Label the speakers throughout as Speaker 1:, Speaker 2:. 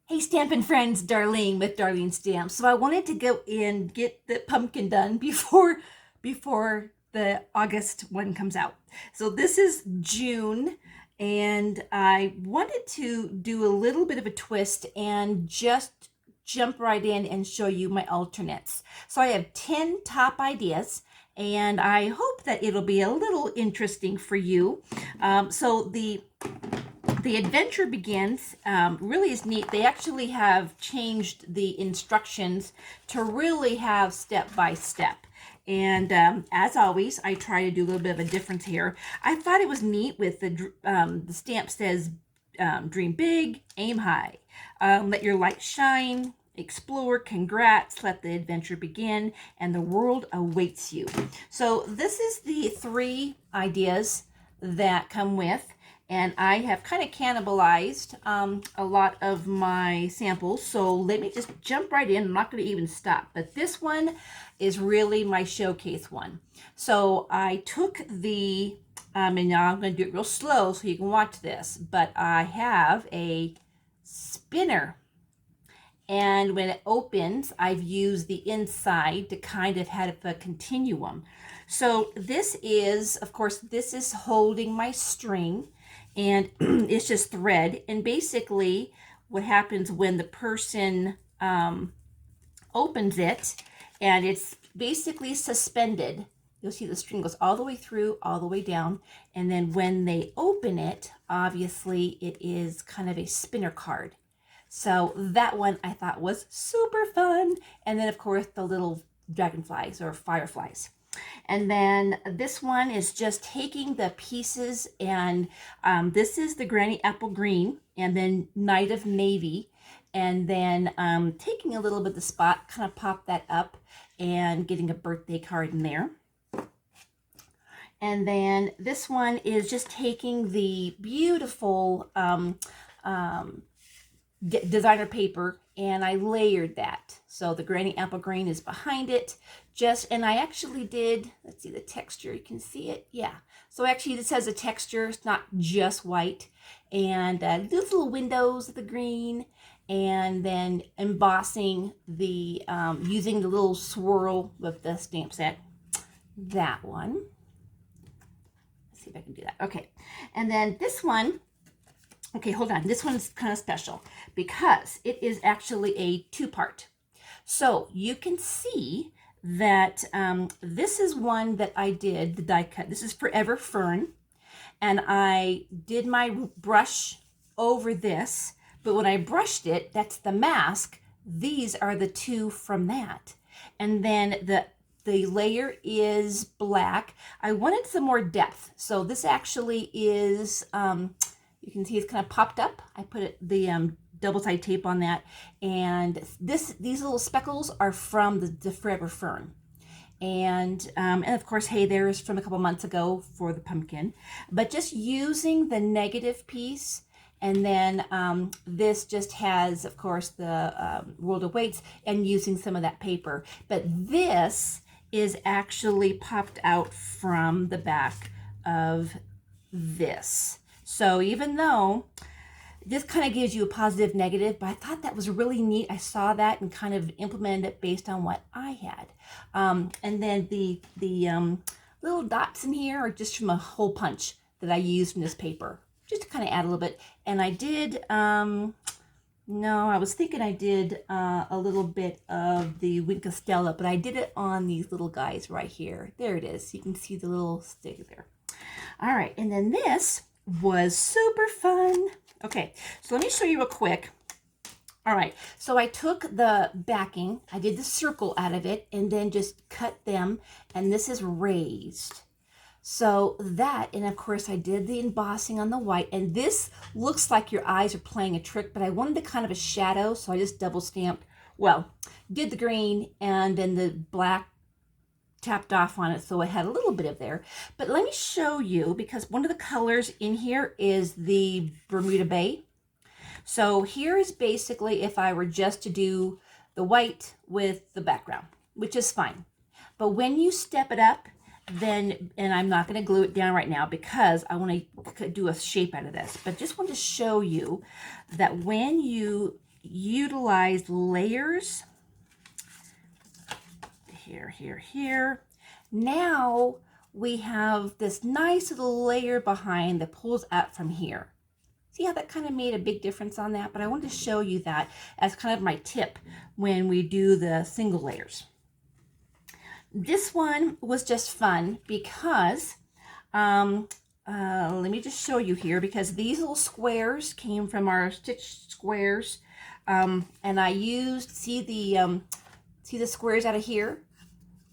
Speaker 1: Hey Stampin' Friends, Darlene with Darling Stamps. So I wanted to go and get the pumpkin done before the August one comes out. So this is June, and I wanted to do a little bit of a twist and just jump right in and show you my alternates. So I have 10 top ideas, and I hope that it'll be a little interesting for you. So the adventure begins really is neat. They actually have changed the instructions to really have step by step. And as always, I try to do a little bit of a difference here. I thought it was neat with the stamp says, dream big, aim high, let your light shine, explore, congrats, let the adventure begin, and the world awaits you. So this is the 3 ideas that come with, and I have kind of cannibalized a lot of my samples, so let me just jump right in. I'm not going to even stop, but this one is really my showcase one. So I took the and now I'm going to do it real slow so you can watch this, but I have a spinner, and when it opens, I've used the inside to kind of have a continuum. So this is, of course, this is holding my string, and it's just thread. And basically what happens when the person opens it, and it's basically suspended. You'll see the string goes all the way through, all the way down. And then when they open it, obviously it is kind of a spinner card. So that one I thought was super fun. And then of course the little dragonflies or fireflies. And then this one is just taking the pieces, and this is the Granny Apple Green, and then Night of Navy, and then taking a little bit of the spot, kind of pop that up and getting a birthday card in there. And then this one is just taking the beautiful designer paper, and I layered that. So the Granny Apple Green is behind it. And I actually did, let's see the texture, you can see it. Yeah. So actually this has a texture, it's not just white. And these little windows of the green, and then embossing the, using the little swirl with the stamp set. That one. Let's see if I can do that. Okay. And then this one, okay, hold on. This one's kind of special because it is actually a 2-part. So you can see that this is one that I did, the die cut. This is Forever Fern. And I did my brush over this. But when I brushed it, that's the mask. These are the 2 from that. And then the layer is black. I wanted some more depth. So this actually is... you can see it's kind of popped up. I put the double-sided tape on that. And these little speckles are from the Forever Fern. And of course, hey, there is from a couple months ago for the pumpkin. But just using the negative piece, and then this just has, of course, the World Awaits, and using some of that paper. But this is actually popped out from the back of this. So even though this kind of gives you a positive, negative, but I thought that was really neat. I saw that and kind of implemented it based on what I had. And then the little dots in here are just from a hole punch that I used from this paper, just to kind of add a little bit. And I did, no, I was thinking I did a little bit of the Wink Stella, but I did it on these little guys right here. There it is. You can see the little stick there. All right, and then this was super fun. Okay, so let me show you real quick. All right, so I took the backing, I did the circle out of it, and then just cut them, and this is raised. So that, and of course I did the embossing on the white, and this looks like your eyes are playing a trick, but I wanted a kind of a shadow, so I just double stamped, well, did the green and then the black tapped off on it, so it had a little bit of there. But let me show you, because one of the colors in here is the Bermuda Bay. So here is basically if I were just to do the white with the background, which is fine. But when you step it up, then, and I'm not going to glue it down right now because I want to do a shape out of this, but just want to show you that when you utilize layers. Here. Now we have this nice little layer behind that pulls up from here. See how that kind of made a big difference on that? But I wanted to show you that as kind of my tip when we do the single layers. This one was just fun because, let me just show you here, because these little squares came from our stitch squares. And I used, see the squares out of here?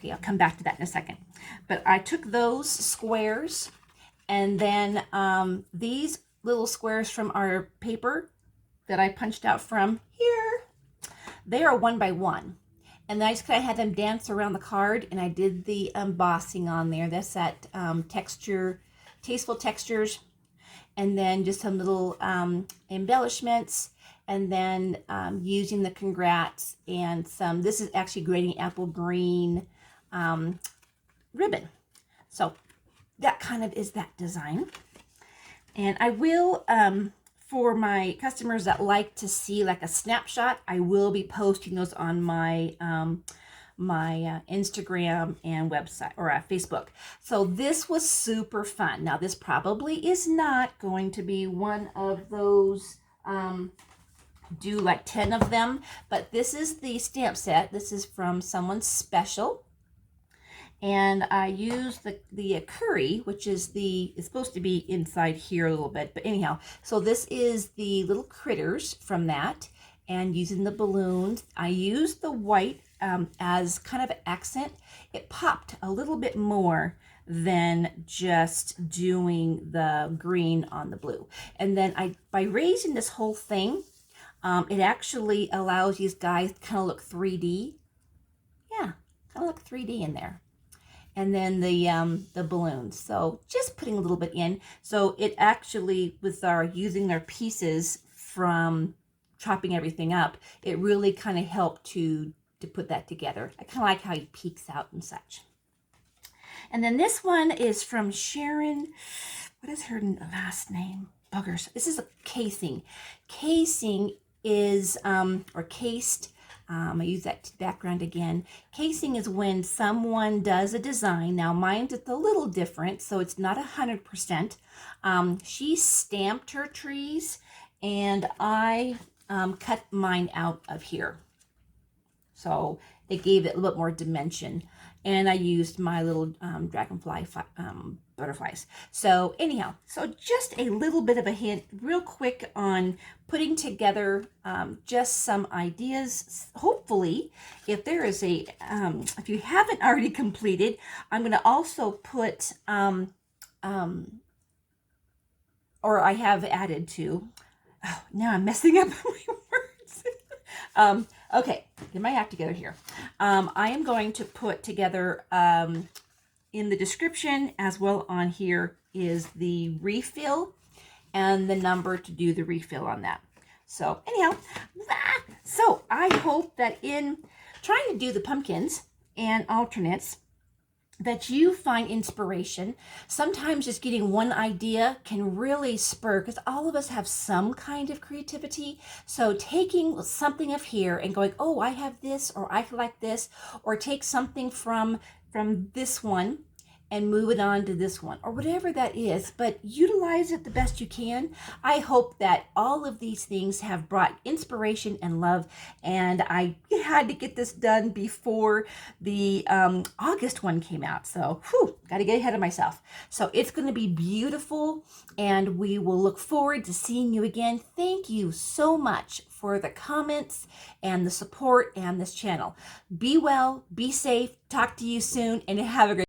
Speaker 1: Okay, I'll come back to that in a second. But I took those squares and then these little squares from our paper that I punched out from here, they are 1 by 1. And I just kind of had them dance around the card, and I did the embossing on there. That's that texture, tasteful textures, and then just some little embellishments, and then using the congrats and some, this is actually grading apple green ribbon. So that kind of is that design. And I will, for my customers that like to see like a snapshot, I will be posting those on my Instagram and website, or Facebook. So this was super fun. Now this probably is not going to be one of those, do like 10 of them, but this is the stamp set. This is from someone special. And I used the curry, which is it's supposed to be inside here a little bit, but anyhow, so this is the little critters from that, and using the balloons. I used the white as kind of an accent. It popped a little bit more than just doing the green on the blue. And then by raising this whole thing, it actually allows these guys to kind of look 3D. Yeah, kind of look 3D in there. And then the balloons. So just putting a little bit in. So it actually, with using our pieces from chopping everything up, it really kind of helped to put that together. I kind of like how he peeks out and such. And then this one is from Sharon. What is her last name? Buggers. This is a casing. Casing is, or cased, I use that background again. Casing is when someone does a design. Now mine's a little different, so it's not 100%. She stamped her trees, and I cut mine out of here. So it gave it a little bit more dimension. And I used my little dragonfly butterflies. So anyhow, so just a little bit of a hint real quick on putting together just some ideas. Hopefully, if there is if you haven't already completed, I'm going to also put, or I have added to, oh, now I'm messing up my words. Okay, get my act together here. I am going to put together, in the description as well on here, is the refill and the number to do the refill on that. So anyhow, so I hope that in trying to do the pumpkins and alternates, that you find inspiration. Sometimes just getting one idea can really spur, because all of us have some kind of creativity. So taking something of here and going, oh, I have this, or I like this, or take something from this one and move it on to this one, or whatever that is, but utilize it the best you can. I hope that all of these things have brought inspiration and love, and I had to get this done before the August one came out, so got to get ahead of myself. So it's going to be beautiful, and we will look forward to seeing you again. Thank you so much for the comments and the support and this channel. Be well, be safe, talk to you soon, and have a great